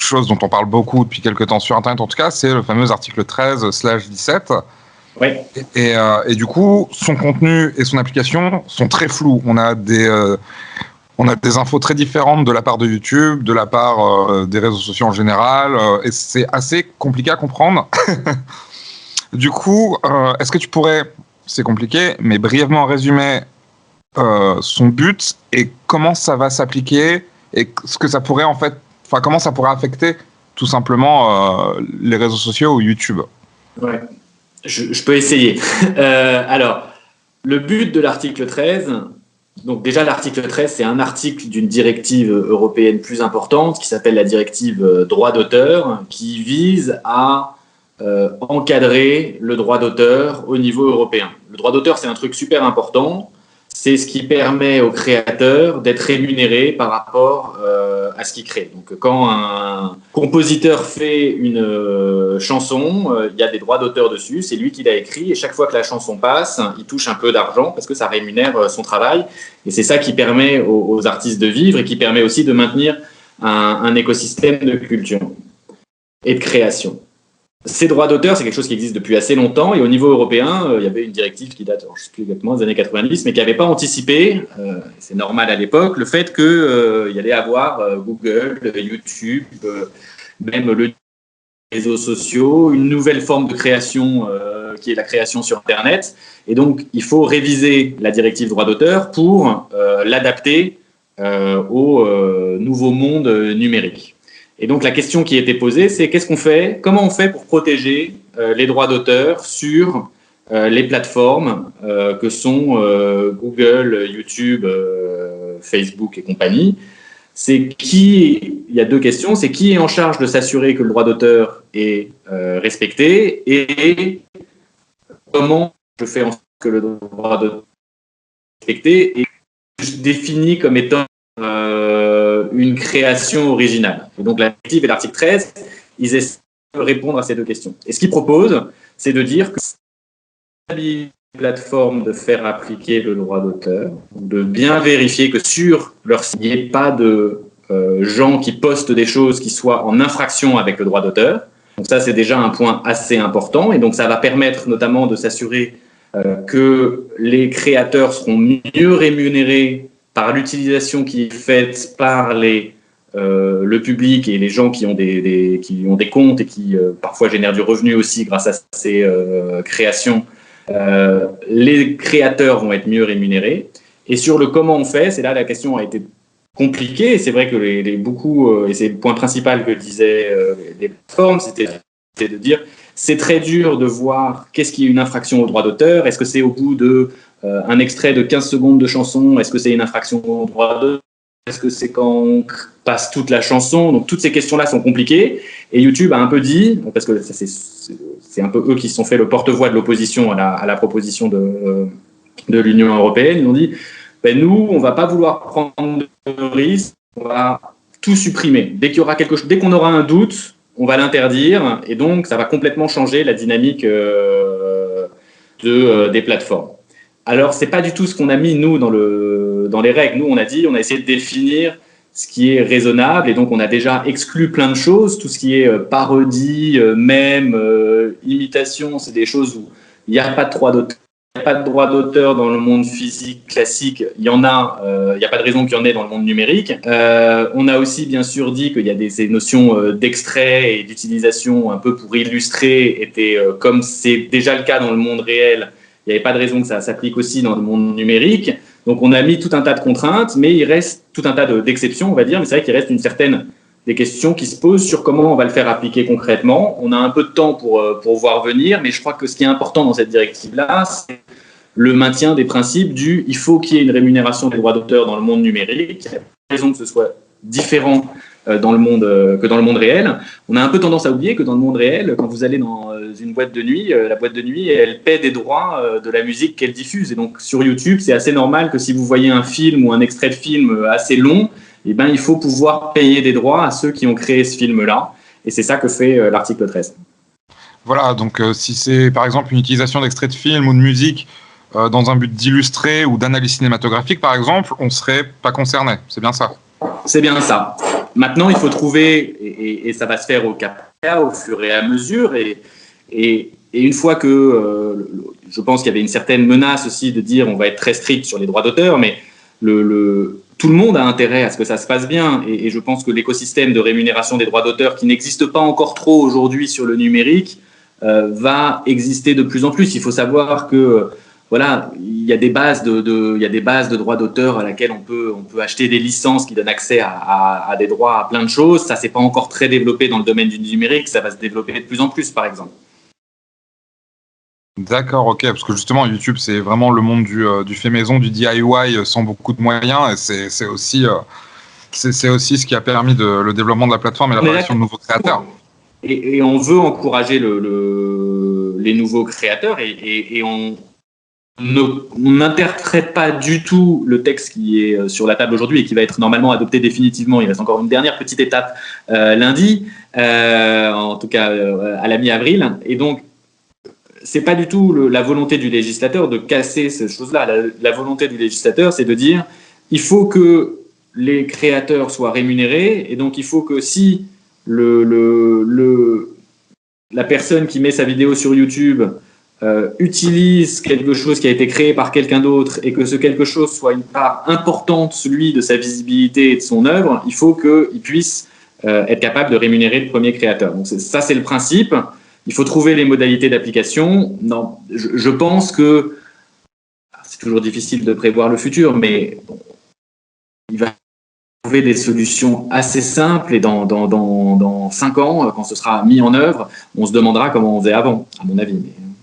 chose dont on parle beaucoup depuis quelques temps sur Internet, en tout cas, c'est le fameux article 13/17. Oui. Et du coup, son contenu et son application sont très flous. On a des infos très différentes de la part de YouTube, de la part des réseaux sociaux en général, et c'est assez compliqué à comprendre. Du coup, est-ce que tu pourrais, c'est compliqué, mais brièvement résumer son but et comment ça va s'appliquer et ce que ça pourrait en fait, enfin comment ça pourrait affecter tout simplement les réseaux sociaux ou YouTube. Ouais. Je peux essayer. Alors, le but de l'article 13, donc déjà l'article 13, c'est un article d'une directive européenne plus importante qui s'appelle la directive droit d'auteur, qui vise à encadrer le droit d'auteur au niveau européen. Le droit d'auteur, c'est un truc super important. C'est ce qui permet aux créateurs d'être rémunérés par rapport à ce qu'ils créent. Donc, quand un compositeur fait une chanson, il y a des droits d'auteur dessus, c'est lui qui l'a écrit, et chaque fois que la chanson passe, il touche un peu d'argent parce que ça rémunère son travail. Et c'est ça qui permet aux artistes de vivre et qui permet aussi de maintenir un écosystème de culture et de création. Ces droits d'auteur, c'est quelque chose qui existe depuis assez longtemps, et au niveau européen, il y avait une directive qui date, je ne sais plus exactement, des années 90, mais qui n'avait pas anticipé, c'est normal à l'époque, le fait qu'il y allait avoir Google, YouTube, même les réseaux sociaux, une nouvelle forme de création qui est la création sur Internet. Et donc, il faut réviser la directive droit d'auteur pour l'adapter au nouveau monde numérique. Et donc, la question qui était posée, c'est qu'est-ce qu'on fait, comment on fait pour protéger les droits d'auteur sur les plateformes que sont Google, YouTube, Facebook et compagnie. Il y a deux questions, c'est qui est en charge de s'assurer que le droit d'auteur est respecté et comment je fais en sorte que le droit d'auteur est respecté et je définis comme étant une création originale. Et donc la directive et l'article 13, ils essaient de répondre à ces deux questions. Et ce qu'ils proposent, c'est de dire que les plateformes de faire appliquer le droit d'auteur, de bien vérifier que sur leur site, il n'y ait pas de gens qui postent des choses qui soient en infraction avec le droit d'auteur. Donc ça, c'est déjà un point assez important. Et donc ça va permettre notamment de s'assurer que les créateurs seront mieux rémunérés par l'utilisation qui est faite par le public et les gens qui ont des comptes et qui parfois génèrent du revenu aussi grâce à ces créations. Les créateurs vont être mieux rémunérés. Et sur le comment on fait, c'est là la question a été compliquée. Et c'est vrai que et c'est le point principal que disaient les plateformes, c'était de dire c'est très dur de voir qu'est-ce qui est une infraction au droit d'auteur. Est-ce que c'est au bout de un extrait de 15 secondes de chanson? Est-ce que c'est une infraction au droit d'auteur? Est-ce que c'est quand on passe toute la chanson? Donc toutes ces questions-là sont compliquées. Et YouTube a un peu dit, parce que c'est un peu eux qui se sont fait le porte-voix de l'opposition à la proposition de l'Union européenne, ils ont dit nous, on ne va pas vouloir prendre de risques, on va tout supprimer. Dès qu'on aura un doute, on va l'interdire, et donc ça va complètement changer la dynamique des plateformes. Alors, ce n'est pas du tout ce qu'on a mis, nous, dans les règles. Nous, on a essayé de définir ce qui est raisonnable, et donc on a déjà exclu plein de choses, tout ce qui est parodie, mème, imitation, c'est des choses où il n'y a pas de droit d'auteur. Il n'y a pas de droit d'auteur dans le monde physique classique, il y en a, il n'y a pas de raison qu'il y en ait dans le monde numérique. On a aussi bien sûr dit qu'il y a ces notions d'extrait et d'utilisation un peu pour illustrer, comme c'est déjà le cas dans le monde réel, il n'y avait pas de raison que ça s'applique aussi dans le monde numérique. Donc on a mis tout un tas de contraintes, mais il reste tout un tas d'exceptions, on va dire, mais c'est vrai qu'il reste des questions qui se posent sur comment on va le faire appliquer concrètement. On a un peu de temps pour voir venir, mais je crois que ce qui est important dans cette directive-là, c'est le maintien des principes il faut qu'il y ait une rémunération des droits d'auteur dans le monde numérique. Il n'y a pas de raison que ce soit différent que dans le monde réel. On a un peu tendance à oublier que dans le monde réel, quand vous allez dans une boîte de nuit, la boîte de nuit, elle paie des droits de la musique qu'elle diffuse. Et donc sur YouTube, c'est assez normal que si vous voyez un film ou un extrait de film assez long, il faut pouvoir payer des droits à ceux qui ont créé ce film-là. Et c'est ça que fait l'article 13. Voilà, donc si c'est par exemple une utilisation d'extraits de film ou de musique dans un but d'illustrer ou d'analyse cinématographique, par exemple, on ne serait pas concerné. C'est bien ça? C'est bien ça. Maintenant, il faut trouver, et ça va se faire au cas par cas, au fur et à mesure, et une fois que je pense qu'il y avait une certaine menace aussi de dire on va être très strict sur les droits d'auteur, mais tout le monde a intérêt à ce que ça se passe bien, et je pense que l'écosystème de rémunération des droits d'auteur qui n'existe pas encore trop aujourd'hui sur le numérique va exister de plus en plus. Il faut savoir que voilà, il y a des bases de droits d'auteur à laquelle on peut acheter des licences qui donnent accès à des droits à plein de choses. Ça, c'est pas encore très développé dans le domaine du numérique. Ça va se développer de plus en plus, par exemple. D'accord, ok, parce que justement YouTube c'est vraiment le monde du fait maison, du DIY sans beaucoup de moyens, et c'est aussi ce qui a permis le développement de la plateforme et l'apparition de nouveaux créateurs. Et on veut encourager les nouveaux créateurs, et on n'interprète pas du tout le texte qui est sur la table aujourd'hui et qui va être normalement adopté définitivement. Il reste encore une dernière petite étape lundi, en tout cas à la mi-avril, et donc c'est pas du tout la volonté du législateur de casser ces choses-là. La volonté du législateur, c'est de dire il faut que les créateurs soient rémunérés, et donc il faut que si la personne qui met sa vidéo sur YouTube utilise quelque chose qui a été créé par quelqu'un d'autre, et que ce quelque chose soit une part importante, celui de sa visibilité et de son œuvre, il faut qu'il puisse être capable de rémunérer le premier créateur. Donc ça, c'est le principe. Il faut trouver les modalités d'application. Non, je pense que c'est toujours difficile de prévoir le futur, mais bon, il va trouver des solutions assez simples, et dans 5 ans, quand ce sera mis en œuvre, on se demandera comment on faisait avant, à mon avis. Mais